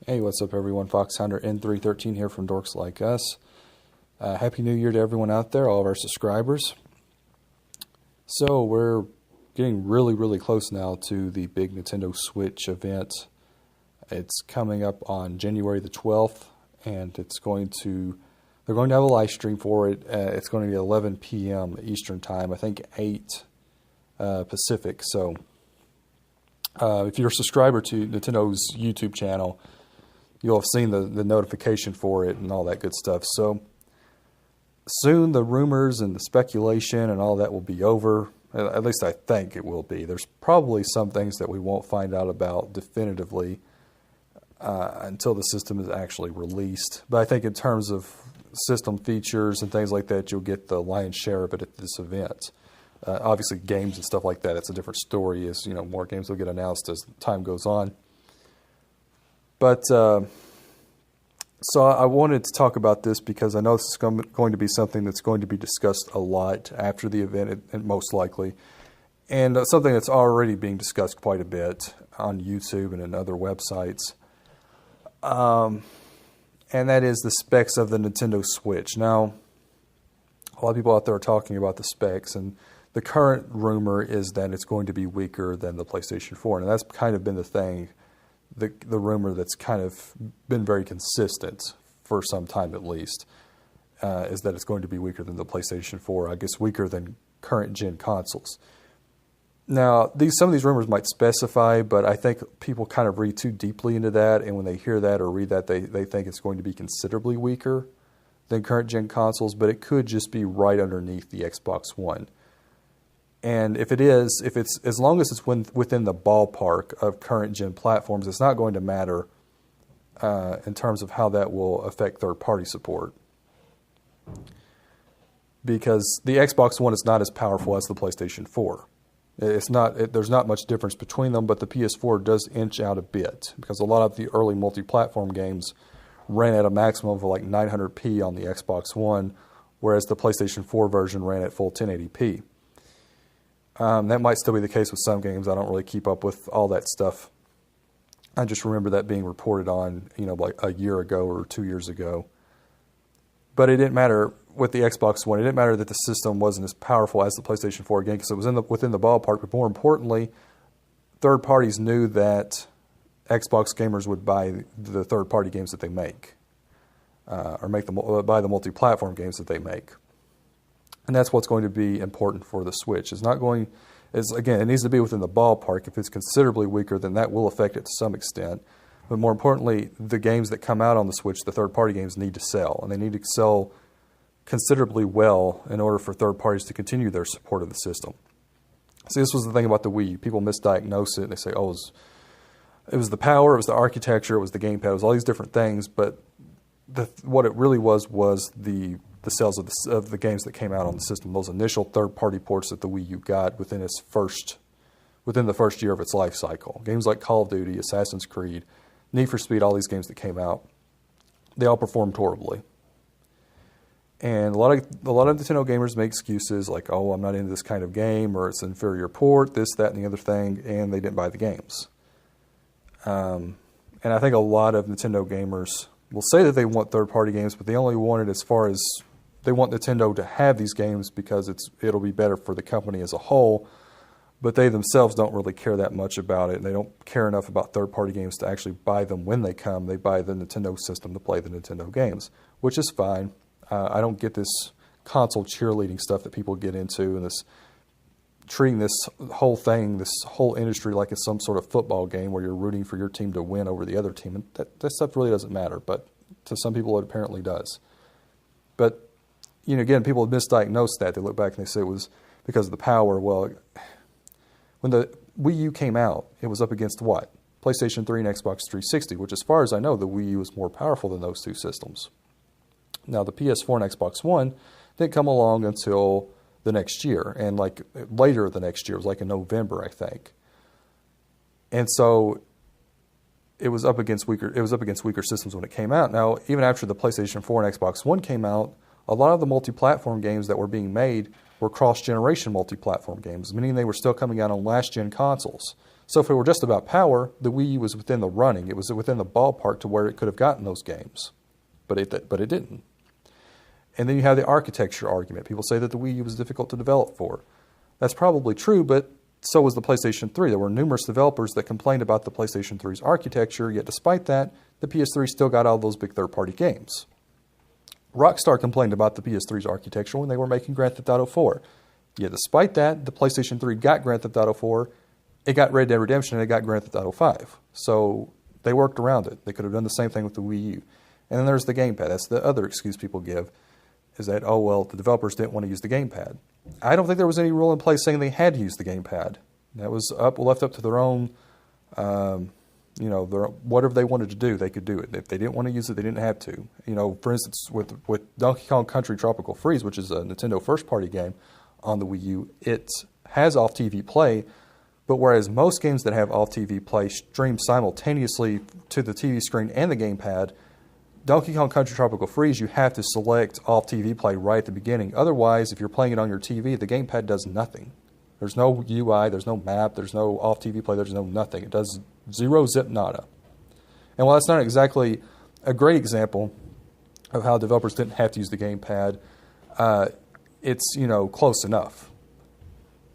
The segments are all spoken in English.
Hey, what's up everyone? Foxhound N313 here from Dorks Like Us. Happy New Year to everyone out there, all of our subscribers. So we're getting really close now to the big Nintendo Switch event. It's coming up on January the 12th, and they're going to have a live stream for it. It's going to be 11 p.m. Eastern Time, I think 8 Pacific. So if you're a subscriber to Nintendo's YouTube channel, you'll have seen the notification for it and all that good stuff. So soon the rumors and the speculation and all that will be over. At least I think it will be. There's probably some things that we won't find out about definitively until the system is actually released. But I think in terms of system features and things like that, you'll get the lion's share of it at this event. Obviously games and stuff like that, it's a different story, as more games will get announced as time goes on. But, so I wanted to talk about this because I know this is going to be something that's going to be discussed a lot after the event, and most likely, and something that's already being discussed quite a bit on YouTube and in other websites, and that is the specs of the Nintendo Switch. Now, a lot of people out there are talking about the specs, and the current rumor is that it's going to be weaker than the PlayStation 4, and that's kind of been the thing. The rumor that's kind of been very consistent for some time at least is that it's going to be weaker than the PlayStation 4, I guess weaker than current gen consoles. Now, some of these rumors might specify, but I think people kind of read too deeply into that, and when they hear that or read that, they think it's going to be considerably weaker than current gen consoles, but it could just be right underneath the Xbox One. And if it's as long as it's within the ballpark of current gen platforms, it's not going to matter in terms of how that will affect third-party support. Because the Xbox One is not as powerful as the PlayStation 4. There's not much difference between them, but the PS4 does inch out a bit because a lot of the early multi-platform games ran at a maximum of like 900p on the Xbox One, whereas the PlayStation 4 version ran at full 1080p. That might still be the case with some games. I don't really keep up with all that stuff. I just remember that being reported on, like a year ago or 2 years ago. But it didn't matter with the Xbox One. It didn't matter that the system wasn't as powerful as the PlayStation 4 again, because it was within the ballpark. But more importantly, third parties knew that Xbox gamers would buy the third-party games that they make, or buy the multi-platform games that they make. And that's what's going to be important for the Switch. Again, it needs to be within the ballpark. If it's considerably weaker, then that will affect it to some extent. But more importantly, the games that come out on the Switch, the third-party games, need to sell. And they need to sell considerably well in order for third parties to continue their support of the system. See, this was the thing about the Wii U. People misdiagnose it, and they say, oh, it was the power, it was the architecture, it was the gamepad, it was all these different things. But what it really was the sales of the games that came out on the system, those initial third-party ports that the Wii U got within the first year of its life cycle. Games like Call of Duty, Assassin's Creed, Need for Speed, all these games that came out, they all performed horribly. And a lot of Nintendo gamers make excuses like, oh, I'm not into this kind of game, or it's an inferior port, this, that, and the other thing, and they didn't buy the games. And I think a lot of Nintendo gamers will say that they want third-party games, but they only want it as far as they want Nintendo to have these games because it'll be better for the company as a whole, but they themselves don't really care that much about it, and they don't care enough about third-party games to actually buy them when they come. They buy the Nintendo system to play the Nintendo games, which is fine. I don't get this console cheerleading stuff that people get into, and treating this whole industry like it's some sort of football game where you're rooting for your team to win over the other team. And that stuff really doesn't matter, but to some people it apparently does. But again, people have misdiagnosed that. They look back and they say it was because of the power. Well, when the Wii U came out, it was up against what? PlayStation 3 and Xbox 360, which as far as I know, the Wii U was more powerful than those two systems. Now, the PS4 and Xbox One didn't come along until the next year, and like later the next year, it was like in November, I think. And so it was up against weaker systems when it came out. Now, even after the PlayStation 4 and Xbox One came out, a lot of the multi-platform games that were being made were cross-generation multi-platform games, meaning they were still coming out on last-gen consoles. So if it were just about power, the Wii U was within the running. It was within the ballpark to where it could have gotten those games, but it didn't. And then you have the architecture argument. People say that the Wii U was difficult to develop for. That's probably true, but so was the PlayStation 3. There were numerous developers that complained about the PlayStation 3's architecture, yet despite that, the PS3 still got all those big third-party games. Rockstar complained about the PS3's architecture when they were making Grand Theft Auto 4. Yet despite that, the PlayStation 3 got Grand Theft Auto 4, it got Red Dead Redemption, and it got Grand Theft Auto 5. So they worked around it. They could have done the same thing with the Wii U. And then there's the gamepad. That's the other excuse people give, is that, oh, well, the developers didn't want to use the gamepad. I don't think there was any rule in place saying they had to use the gamepad. That was left up to their own, whatever they wanted to do, they could do it. If they didn't want to use it, they didn't have to. For instance, with Donkey Kong Country Tropical Freeze, which is a Nintendo first-party game on the Wii U, it has off-TV play, but whereas most games that have off-TV play stream simultaneously to the TV screen and the gamepad, Donkey Kong Country Tropical Freeze, you have to select off-TV play right at the beginning. Otherwise, if you're playing it on your TV, the gamepad does nothing. There's no UI, there's no map, there's no off-TV play, there's no nothing. It does zero, zip, nada. And while that's not exactly a great example of how developers didn't have to use the gamepad, it's, close enough.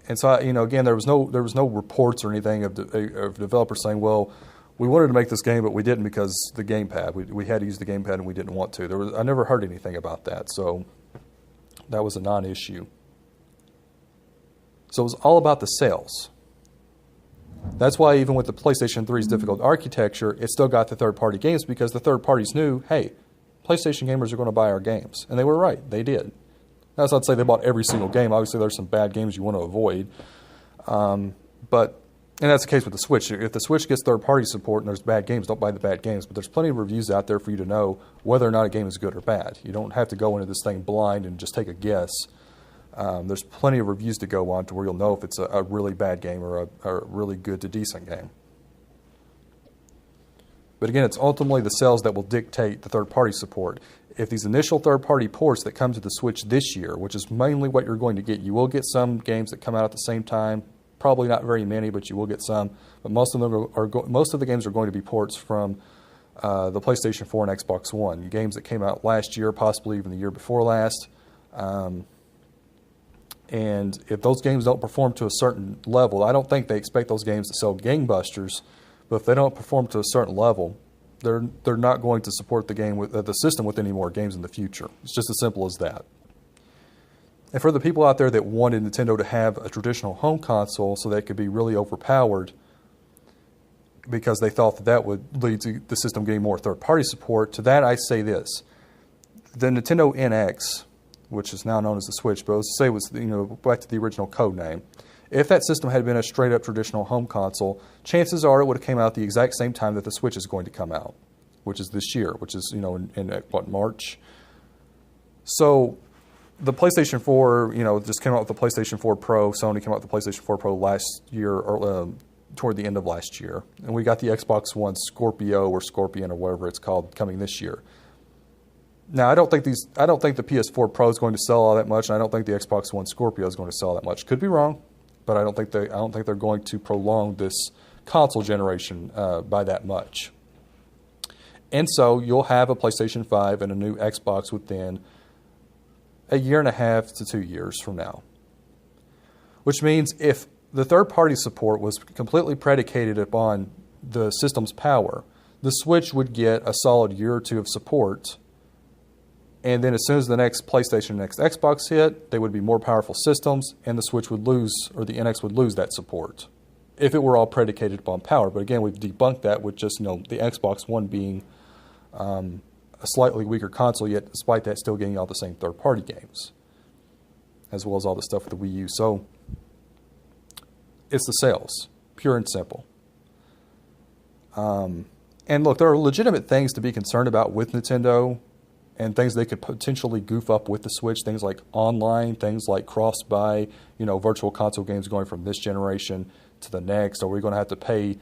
And so, again, there was no reports or anything of developers saying, well, we wanted to make this game, but we didn't because the gamepad. We had to use the gamepad and we didn't want to. I never heard anything about that, so that was a non-issue. So it was all about the sales. That's why even with the PlayStation 3's difficult architecture, it still got the third-party games because the third parties knew, hey, PlayStation gamers are going to buy our games. And they were right. They did. That's not to say they bought every single game. Obviously, there's some bad games you want to avoid. And that's the case with the Switch. If the Switch gets third-party support and there's bad games, don't buy the bad games. But there's plenty of reviews out there for you to know whether or not a game is good or bad. You don't have to go into this thing blind and just take a guess. There's plenty of reviews to go on to where you'll know if it's a really bad game or a really good to decent game. But again, it's ultimately the sales that will dictate the third-party support. If these initial third-party ports that come to the Switch this year, which is mainly what you're going to get, you will get some games that come out at the same time. Probably not very many, but you will get some. But most of the games are going to be ports from the PlayStation 4 and Xbox One. Games that came out last year, possibly even the year before last. And if those games don't perform to a certain level, I don't think they expect those games to sell gangbusters. But if they don't perform to a certain level, they're not going to support the system with any more games in the future. It's just as simple as that. And for the people out there that wanted Nintendo to have a traditional home console so that it could be really overpowered because they thought that would lead to the system getting more third-party support, to that I say this. The Nintendo NX, which is now known as the Switch, but let's say it was, back to the original code name. If that system had been a straight-up traditional home console, chances are it would have came out at the exact same time that the Switch is going to come out, which is this year, which is, in March? So the PlayStation 4, just came out with the PlayStation 4 Pro. Sony came out with the PlayStation 4 Pro last year, or toward the end of last year. And we got the Xbox One Scorpio or Scorpion or whatever it's called coming this year. Now, I don't think the PS4 Pro is going to sell all that much, and I don't think the Xbox One Scorpio is going to sell that much. Could be wrong, but I don't think they're going to prolong this console generation by that much. And so you'll have a PlayStation 5 and a new Xbox within a year and a half to 2 years from now. Which means if the third-party support was completely predicated upon the system's power, the Switch would get a solid year or two of support. And then as soon as the next PlayStation and next Xbox hit, they would be more powerful systems, and the Switch would lose, or the NX would lose that support, if it were all predicated upon power. But again, we've debunked that with just, the Xbox One being a slightly weaker console, yet despite that still getting all the same third-party games, as well as all the stuff with the Wii U. So it's the sales, pure and simple. And look, there are legitimate things to be concerned about with Nintendo, and things they could potentially goof up with the Switch, things like online, things like cross-buy, virtual console games going from this generation to the next. Are we going to have to pay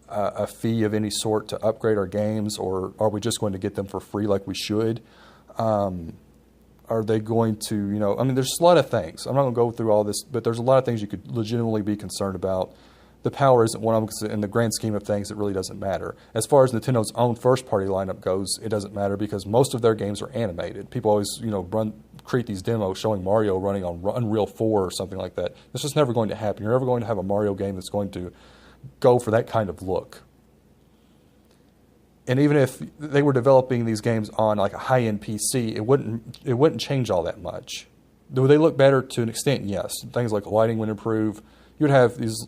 a fee of any sort to upgrade our games, or are we just going to get them for free like we should? Are they going to, there's a lot of things. I'm not going to go through all this, but there's a lot of things you could legitimately be concerned about the power isn't one of them, because in the grand scheme of things, it really doesn't matter. As far as Nintendo's own first-party lineup goes, it doesn't matter because most of their games are animated. People always, create these demos showing Mario running on Unreal 4 or something like that. It's just never going to happen. You're never going to have a Mario game that's going to go for that kind of look. And even if they were developing these games on like a high-end PC, it wouldn't change all that much. Do they look better to an extent? Yes. Things like lighting would improve. You would have these,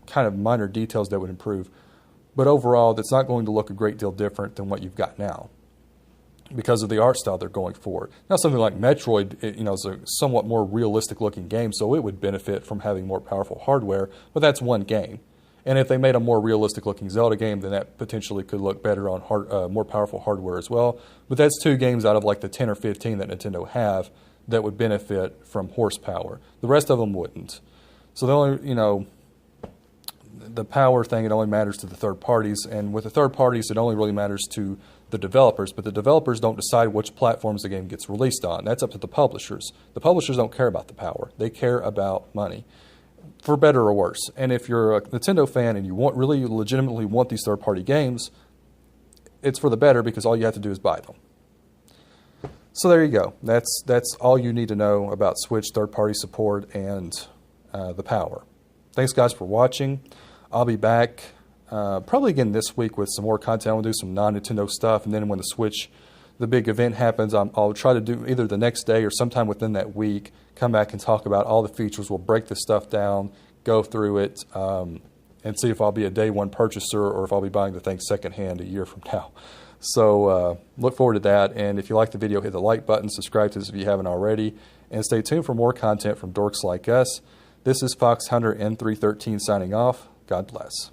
kind of minor details that would improve. But overall, that's not going to look a great deal different than what you've got now because of the art style they're going for. Now, something like Metroid, is a somewhat more realistic-looking game, so it would benefit from having more powerful hardware, but that's one game. And if they made a more realistic-looking Zelda game, then that potentially could look better on more powerful hardware as well. But that's 2 games out of like the 10 or 15 that Nintendo have that would benefit from horsepower. The rest of them wouldn't. So the only, the power thing, it only matters to the third parties. And with the third parties, it only really matters to the developers. But the developers don't decide which platforms the game gets released on. That's up to the publishers. The publishers don't care about the power. They care about money, for better or worse. And if you're a Nintendo fan and you really legitimately want these third-party games, it's for the better because all you have to do is buy them. So there you go. That's all you need to know about Switch third-party support and the power. Thanks, guys, for watching. I'll be back probably again this week with some more content. I'll do some non-Nintendo stuff, and then when the big event happens, I'll try to do either the next day or sometime within that week, come back and talk about all the features. We'll break this stuff down, go through it, and see if I'll be a day one purchaser or if I'll be buying the thing secondhand a year from now. So look forward to that. And if you like the video, hit the like button, subscribe to this if you haven't already, and stay tuned for more content from dorks like us. This is Fox Hunter N313 signing off. God bless.